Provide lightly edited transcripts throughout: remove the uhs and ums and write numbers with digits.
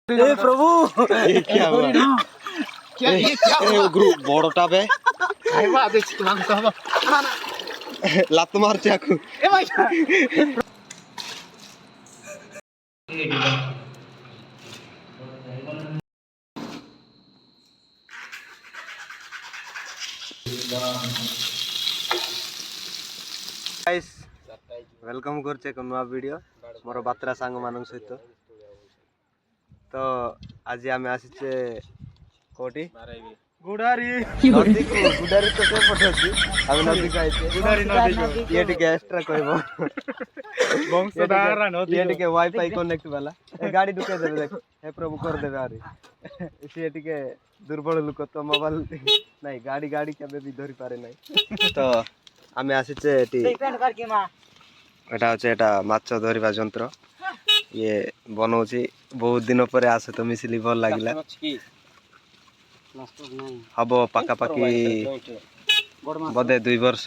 हे प्रभु ये क्या हुआ? क्या ये क्या हुआ? ग्रुप বড়টা বে খাইবা দেখছি মাংস হবে না না লাত মারছে আকু এ ভাই गाइस वेलकम करछे एक नया वीडियो मोर बात्रा सांग मानक सहित तो आज आम आसीचे कोटी गुडारी नदी को गुडारी तो से पठोची हम नदी को आइते गुडारी नदी ये टिके एक्स्ट्रा कहबो বংশধারা নদী ये टिके वाईफाई कनेक्ट वाला ए गाड़ी ढुके देबे देख हे प्रभु कर देबे आरी से टिके दुर्बल लोक तो मोबाइल नहीं गाड़ी गाड़ी केबे भी धरि पारे नहीं तो आमे आसीचे एटी এটা হচ্ছে এটা মাছ ধরিবা যন্ত্র ইয়ে বনউছি বহুত দিন পরে আসে তো মিছিলি ভাল লাগিলা হব পাকাপাকি বদে 2 বর্ষ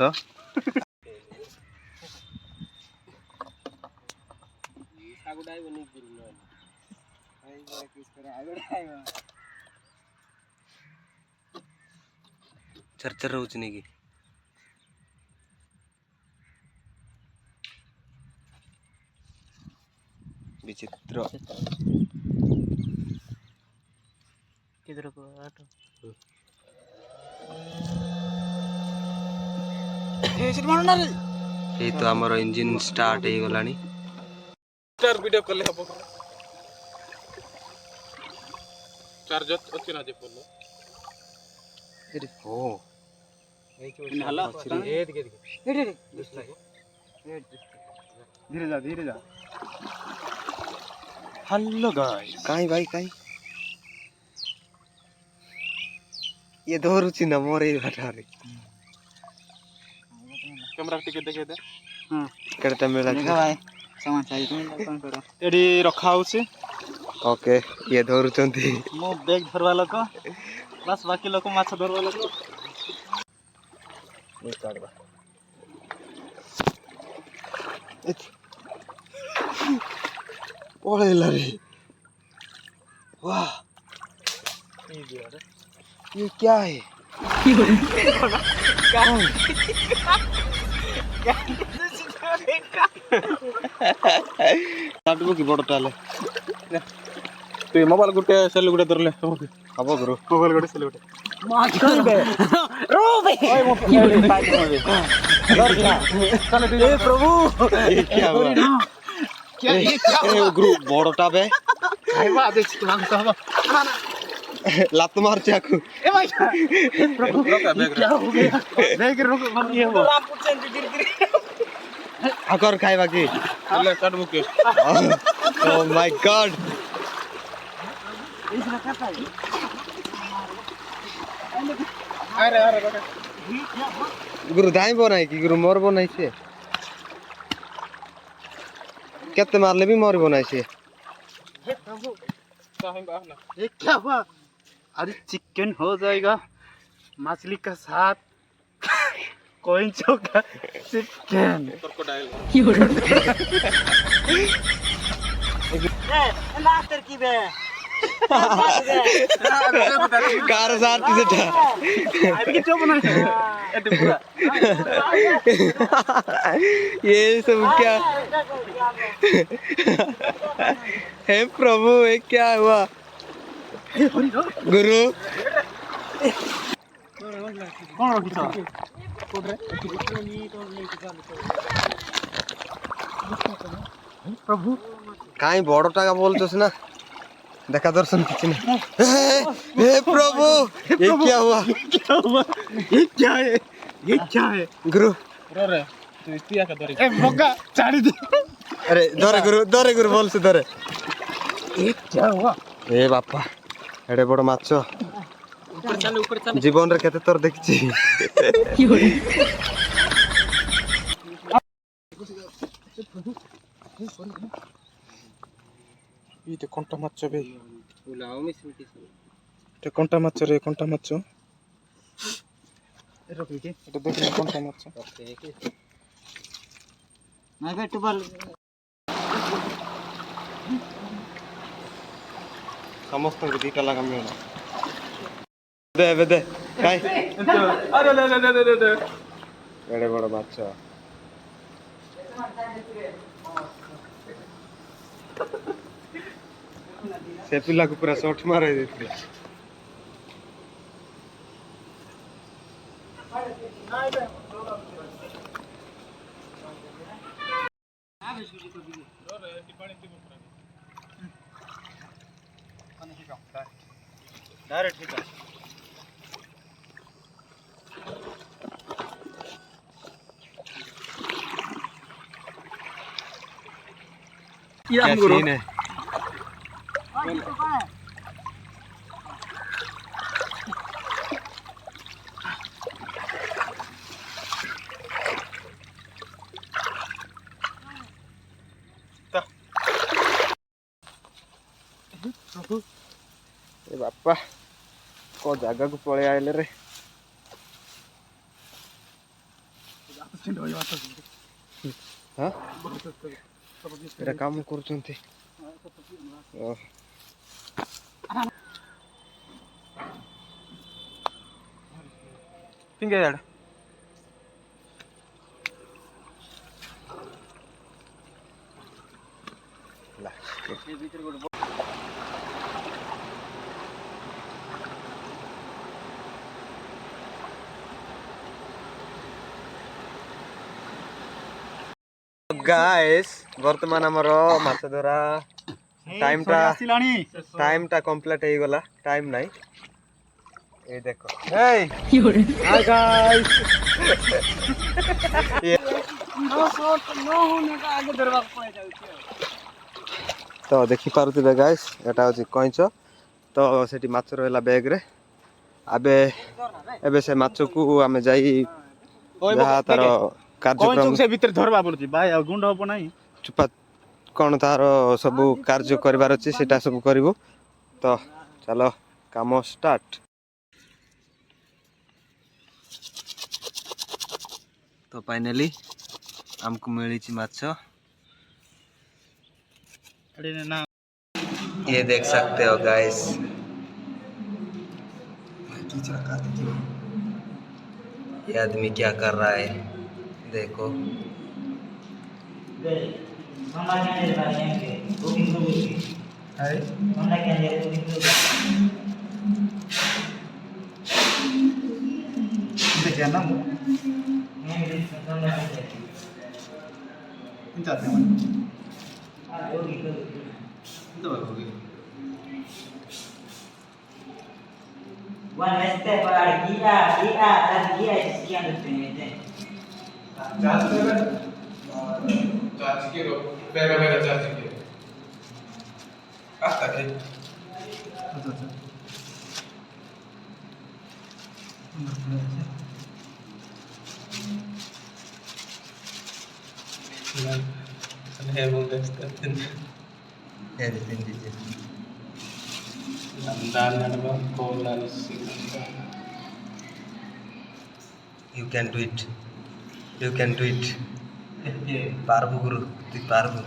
চরচর রହୁଛି নেকি विचित्र किधर को आटो एसिड मारना रे ये तो हमर इंजन स्टार्ट हे गलानी स्टार वीडियो कले हबो चार्ज अछि ना जे बोलो ओ हला ए दिखे धीरे जा हेलो गाइस काई भाई काई ये धरुची ना मोरे बाटारे कैमरा टिके देखे दे हां केटा मेला देखा भाई सामान चाहिए तुम कौन करो एडी रखा होछि ओके ये धरुचंती मो बैग धरवा लोक बस बाकी लोक माछ धरवा लोक ये काढवा पळेला रे वाह ये क्या है काटबो की बड़ ताले तू मोबाइल गुटे सेल गुटे धरले हबो गुरु मोबाइल गुटे सेल गुटे माछ करबे रो बे ओए मो पियाले पाई देबे चल हे प्रभु ये क्या हुआ क्या ये क्या ए ग्रुप बड़टा बे खाइबा देखछि मांस হবে না না लात मारছে আকু ए भाई प्रभु क्या हो गया देख रुक हम ये हो रामपुर से गिर गिर आकर खाइबा की ले काटबो के ओ माय गॉड इसना खाता है अरे अरे बेटा गुरु दाई बनाई की गुरु मोर बनाई से केते मारले भी मोर बनाई से हे प्रभु काहे बाहना ये क्या हुआ अरे चिकन हो जाएगा मछली का साथ कोइंचो का चिकन क्रोकोडाइल ए लास्टर की बे कार साथ से था अभी क्यों बना है ये पूरा ये सब क्या हे प्रभु ये क्या हुआ गुरु कौन रखिसा प्रभु काई बड़ टाका बोलछस ना देखा दर्शन किछ नहीं हे प्रभु ये क्या हुआ ये क्या है ये क्या है गुरु रे तू इतिया का दरे ए मगा चाड़ी दे अरे दरे गुरु बोल से दरे ये क्या हुआ ए बापा एडे बड़ माछो ऊपर चल जीवन रे केते तोर देखछि ये कंटा माछ बे उलाओ में सिमटी ते कंटा माछ रे कंटा माछ ए रखि के এটা দেখি कंटा माछ ओके मैं बेटू बल ସମସ୍ତଙ୍କୁ ଦିଟା ଲେଖା ମିଳିବ। ଦେ ଏବେ ଦେ ଖାଇ। ଏଡ଼େ ବଡ଼ ମାଛ। ସେ ପିଲାକୁ ପୁରା ସଟ୍ ମାରାଇ ଦେଇଥିଲା। डायरेक्ट क्या सीन है? ए बापा को जगह को पळे आइले रे। हाँ एटा काम करचंती। ओ पिंगे यार ला ये भीतर गोड़ गाइस वर्तमान हमर माछ धरा टाइम टा कंप्लीट हे गला। टाइम नाही ए देखो हे हाय गाइस तो देखि पारुथिबे गाइस एटा होची कइंच तो सेठी माछ रहला बैग रे। आबे एबे से माछ को आमे जाई जहा तार कार्यक्रम से भीतर धरबा पड़ती भाई आ गुंड हो नाही चुपा कौन तार सब कार्य करिवार अछि सेटा सब करिवो। तो चलो काम स्टार्ट। तो फाइनली हमको मिली माछ। ये देख सकते हो गाइस ये आदमी क्या कर रहा है देखो। One step para kita dan dia sekian detik. Charge करो बेगा बेगा चार्ज करो आता है है वो देखते हैं दान नंबर कोला You can do it. You can do it. पारबु गुरु तू पारबु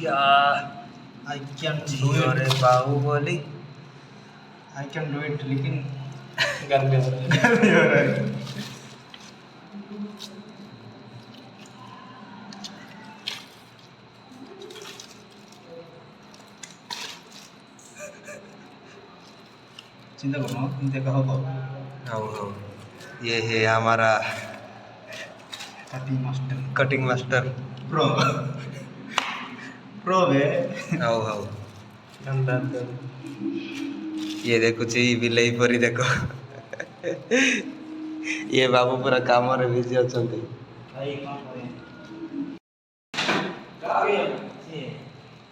या I can जी अरे Baahubali I can do it लेकिन गन पे चिंता करो चिंता का होगा हाँ ये है हमारा कटिंग मास्टर प्रो प्रो है हाँ ये देखो ची बिलाई परी देखो ये बाबू पूरा काम रे बिजी अछंती। भाई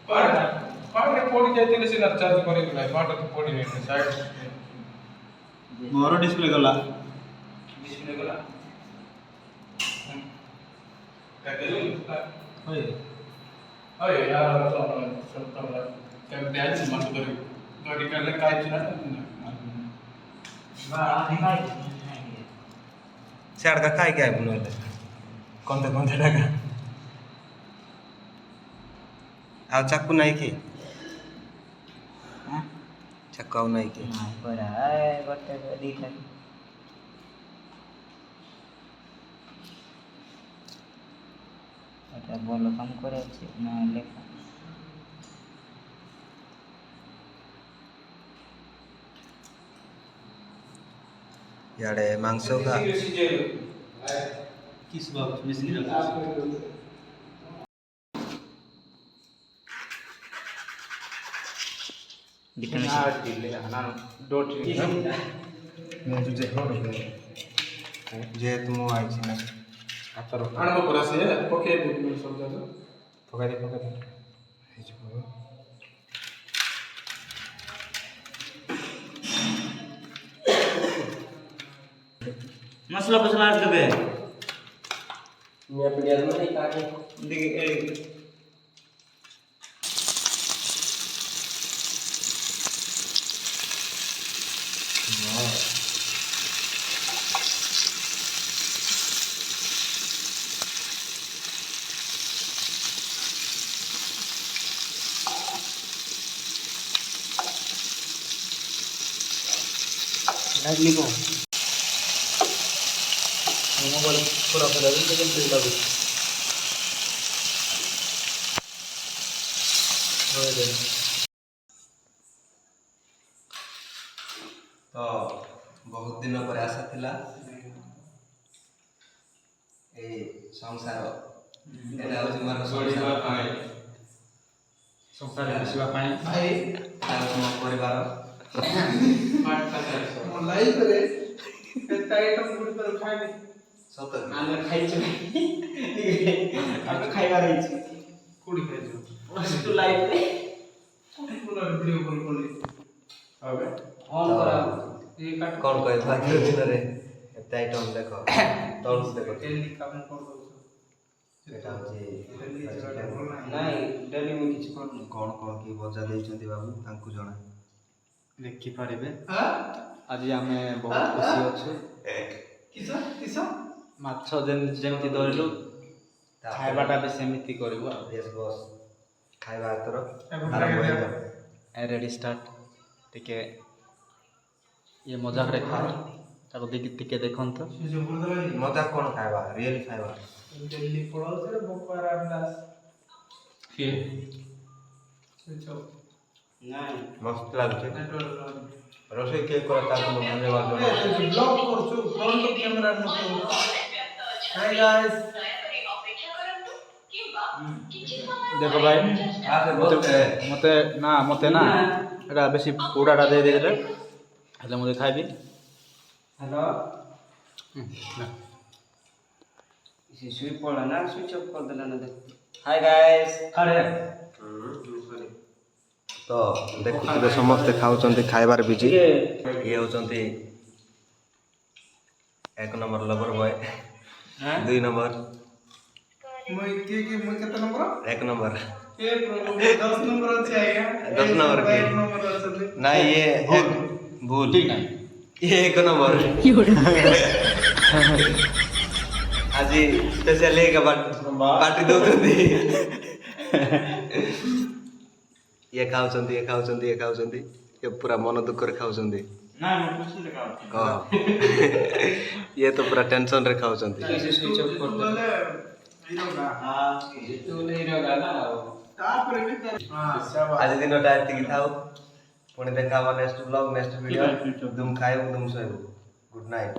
कौन है पार्ट पड़ी जाते हैं सिना चार्ज करे तो भाई पार्ट तो पड़ी नहीं साइड मोर डिस्प्ले गला होय होय यार तो सब तो क्या डांस मत करो गाड़ी करले काय ना सियाड़ का काय क्या है बनवले कौन थे लगा आ चाकू नहीं की ତାକୁ ଆଉ ନାହିଁ କି ନାଇଁ ପରା ଗୋଟେ ଦିଟା এটা ଭଲ କାମ କରାଉଛି ନହେଲେ ଇଆଡ଼େ ମାଂସ କା किस बात मिस्त्री ଯେହେତୁ ମୁଁ ଆଇଛି ନା ଆଣବ ପରା ସିଏ ପକେଇ ଦେବି ସବୁ ଯାକ ପକାଇ ଦେ ହେଇଯିବ ମସଲା ଫସଲା ଦେବେ मैं पिडिया में नहीं काटे लागली को मोबाइल पूरा पूरा लेकिन फिर लागू तो बहुत दिन पर आशा थिला ए संसार एटा होची मोर संसार बसिबा पाई भाई मो परिवार ମୋ ଲାଇଫରେ ଏତେ ଆଇଟମ୍ ଗୁଡ଼ିକ ଖାଇନି ସତ ଆମେ ଖାଇଛୁ ଆମେ ଖାଇବାର ହେଇଛି କୋଉଠି ଖାଇଛୁ ତୁ ଲାଇଫରେ କୋଉଠି ପୁରା ଭିଡ଼ିଓ କଲ୍ କଲି ଏବେ ଅନ୍ କରା ଇଏ କାଟ कौन कहे भाग्य दिନରେ ଏତେ ଆଇଟମ୍ ଦେଖ ତଳୁ ଦେଖ ଡେଲି କାମ କରିଦେଉଛୁ ଏଟା ହଉଛି ଡେଲି ଯିବାଟା ଭଲ ନାହିଁ ନାଇଁ ଡେଲି ମୁଁ କିଛି କରୁନି କଣ କଣ କି ଭଜା ଦେଇଛନ୍ତି ବାବୁ ତାଙ୍କୁ ଜଣା ଦେଖିପାରିବେ ହଁ ଆଜି ଆମେ ବହୁତ ଖୁସି ଅଛୁ କିସ କିସ ମାଛ ଯେମିତି ଧରିଲୁ ଖାଇବାଟା ବି ସେମିତି କରିବୁ ଆଉ ୟେସ୍ ବସ୍ ଖାଇବା ଏଥର ଏବେ ଆରମ୍ଭ ଖାଇବା। ହେଇଗଲା ରେଡ଼ି ଷ୍ଟାର୍ଟ ଟିକେ ଇଏ ମଜାକରେ ଖାଅ ତାକୁ ଟିକେ ଦେଖନ୍ତୁ ସେ ଯୋଉ ବୁଲଦଲା ମଜା କଣ ଖାଇବା ରିଏଲି ଖାଇବା ଦିଲ୍ଲୀ ପଳାଉଥିଲେ ବୋପାର ଆନ୍ଦାସ କିଏ ସେ ଯୋଉ ନାଇଁ ମସ୍ତ ଲାଗୁଛି ନେଟୱାର୍କ ରୋଷେଇ କିଏ କରେ ତାକୁ ମୁଁ ଧନ୍ୟବାଦ ଏ ଜଣାଉଛି ତୁ ବ୍ଲଗ କରୁଛୁ ଫ୍ରଣ୍ଟ କ୍ୟାମେରା ନକୁ ହାଇ ଗାଇସ୍ ଦେଖ ଭାଇ ଆସେ ବସେ ମତେ ନା ଏଟା ବେଶୀ ପୋଡ଼ାଟା ଦେଇଦେଲେ ହେଲେ ମୁଁ ଖାଇବି ହ୍ୟାଲୋ ସେ ଶୋଇ ପଡ଼ିଲା ନା ସୁଇଚ୍ ଅଫ୍ କରିଦେଲା ନା ଦେଖ ହାଇ ଗାଇସ୍ ତ ଦେଖୁଥିବେ ସମସ୍ତେ ଖାଉଛନ୍ତି ଖାଇବାର ବିଜି ଇଏ ହେଉଛନ୍ତି 1 ନମ୍ବର ଲଭର ବୟ 2 ନମ୍ବର ମୁଁ କେତେ ନମ୍ବର 1 ନମ୍ବର ଏ ପ୍ରଭୁ 10 ନମ୍ବର ଅଛି ଆଜ୍ଞା 10 ନମ୍ବର କି? 1 ନମ୍ବର ଅଛନ୍ତି ନାଇଁ ये भूल ठीक नहीं ये 1 नंबर आज स्पेशल एक पार्टी दौଛନ୍ତି ये खाଉଛନ୍ତି ये पूरा मन दुख रे खाଉଛନ୍ତି ନାଇଁ ମୁଁ ଖୁସିରେ ଖାଉଛି हां ये तो पूरा टेंशन रे खाଉଛନ୍ତି ସେ ସୁଇଚ୍ ଅଫ୍ ତୁ କରିଦେଲା ଗଲେ ଏଇଟା ହଁ ତୁ ନେଇର ଗଲା ଆଉ ତାପରେ ବି ହଁ शाबाश आज दिनटा एतिକି ଥାଉ ପୁଣି ଦେଖା ହବ ନେକ୍ସଟ ବ୍ଲଗ ନେକ୍ସଟ ଭିडियो तुम ଖାଇବୁ तुम ଶୋଇବୁ गुड नाइट